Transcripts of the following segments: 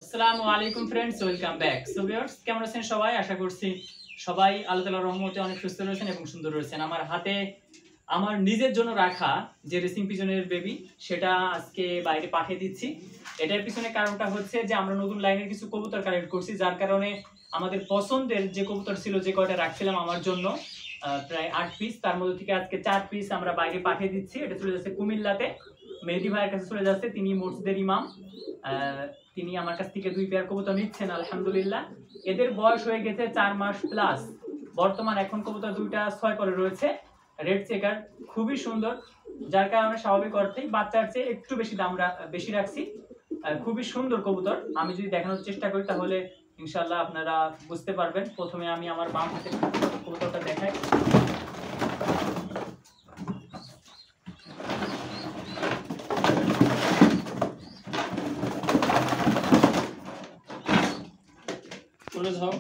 আসসালামু আলাইকুম friends, welcome back. So viewers, কেমন আছেন সবাই? আশা করছি সবাই আল্লাহ তাআলার রহমতে অনেক সুস্থ রয়েছেন এবং সুন্দর রয়েছেন। আমার হাতে আমার নিজের জন্য রাখা যে রেসিং পিজনের বেবি, সেটা আজকে বাইরে পাঠিয়ে দিচ্ছি। এটার পিছনে কারণটা হচ্ছে যে আমরা নতুন লাইনের কিছু কবুতর কালেক্ট করছি, যার কারণে আমাদের পছন্দের যে কবুতর ছিল, যে কয়টা রাখছিলাম আমার জন্য প্রায় 8 পিস, তার মধ্যে থেকে আজকে 4 পিস আমরা বাইরে পাঠিয়ে দিচ্ছি। এটা চলে যাচ্ছে কুমিল্লাতে, মেহেদী ভাইয়ের কাছে চলে যাচ্ছে। তিনি মসজিদের ইমাম। তিনি আমার কাছ থেকে 2 পেয়ার কবুতর নিচ্ছেন আলহামদুলিল্লাহ। এদের বয়স হয়ে গেছে 4 মাস প্লাস। বর্তমান এখন কবুতর 2টা 6 করে রয়েছে, রেড চেকার, খুবই সুন্দর, যার কারণে স্বাভাবিক অর্থেই বাচ্চার চেয়ে একটু বেশি রাখছি। খুবই সুন্দর কবুতর। আমি যদি দেখানোর চেষ্টা করি তাহলে ইনশাআল্লাহ আপনারা বুঝতে পারবেন। প্রথমে আমি আমার বাম হাতে কবুতরটা দেখাই। চলে যাও।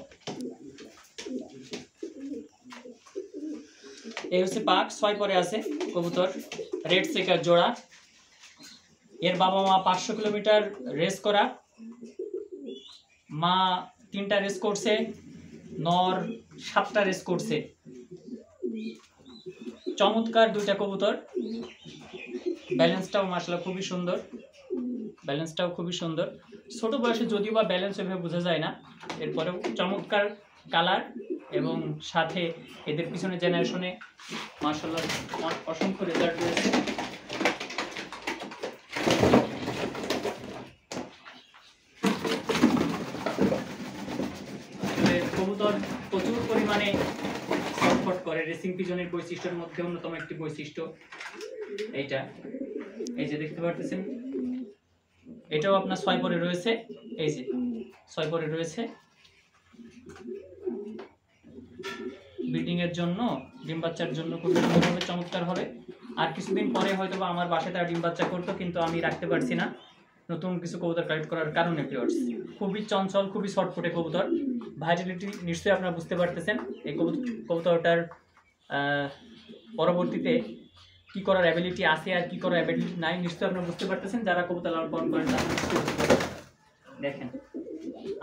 এই হচ্ছে পাক, 6 পরে আছে কবুতর, রেড চেকার জোড়া। এর বাবা মা 500 কিলোমিটার রেস করা, মা 3টা রেস করছে, নর 7টা রেস করছে। চমৎকার 2টা কবুতর। ব্যালেন্সটাও মাশাআল্লাহ খুবই সুন্দর, ছোট বয়সে যদিও বা ব্যালেন্স এভাবে বোঝা যায় না, এরপরেও চমৎকার কালার এবং সাথে এদের পিছনে জেনারেশনে মাশাআল্লাহ অসংখ্য রেজাল্ট রয়েছে। কবুতর প্রচুর পরিমাণে ছটফট করে। রেসিং পিজনের বৈশিষ্ট্যের মধ্যে অন্যতম একটি বৈশিষ্ট্য এইটা। এই যে দেখতে পাচ্ছেন, এটাও আপনার 6 পরে রয়েছে। এই যে 6 পরে রয়েছে। ব্রিডিং এর জন্য, ডিম বাচ্চার জন্য খুব সুন্দরভাবে চমৎকার হবে। আর কিছুদিন পরে হয়তো বা আমার বাসায় তারা ডিম বাচ্চা করতো, কিন্তু আমি রাখতে পারছি না নতুন কিছু কবুতর কালেক্ট করার কারণে। ভিউয়ার্স, খুবই চঞ্চল, খুবই ছটফটে কবুতর। ভাইরালিটি নিশ্চয়ই আপনারা বুঝতে পারতেছেন। এই কবুতরটার পরবর্তীতে কি করার অ্যাবিলিটি আছে আর কি করার অ্যাবিলিটি নাই নিশ্চয়ই আপনারা বুঝতে পারতেছেন। যারা কবুতর লালন পালন করেন তারা দেখেন,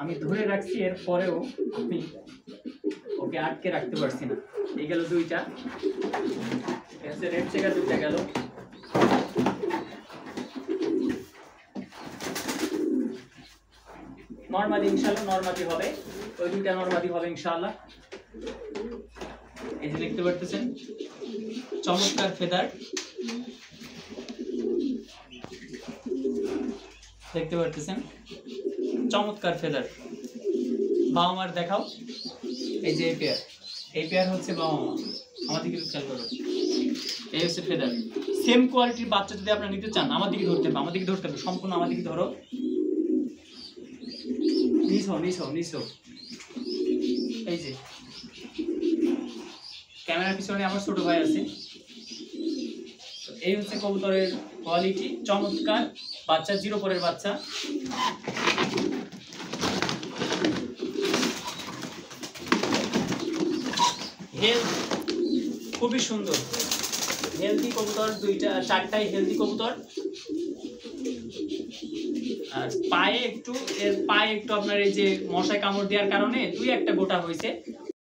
আমি ধরে রাখছি, এর পরেও আমি ওকে আটকে রাখতে পারছি না। এই গেল 2টা, রেড চেকার 2টা গেল। নরমাদি ইনশাআল্লাহ নরমাদি হবে, ওই 2টা নরমাদি হবে ইনশাআল্লাহ। এই যে দেখতে পাচ্ছেন, চমৎকার ফেদার দেখতে পাচ্ছেন, চমৎকার ফেদার। বাবা মার দেখাও। এই যে এই পেয়ার হচ্ছে বাবা মা। আমাদের কিছু খেয়াল করো, এই হচ্ছে ফেদার। সেম কোয়ালিটির বাচ্চা যদি আপনারা নিতে চান, আমার দিকে ধরতে হবে, সম্পূর্ণ আমার দিকে ধরো। নিছো। এই যে ক্যামেরার পিছনে আমার ছোট ভাই আছে। এই হচ্ছে কবুতরের কোয়ালিটি, চমৎকার বাচ্চা, 0 পরের বাচ্চা। হেলথ খুবই সুন্দর, হেলদি কবুতর, 4টাই হেলদি কবুতর। আর পায়ে একটু আপনার এই যে মশায় কামড় দেওয়ার কারণে 2-1টা গোটা হয়েছে,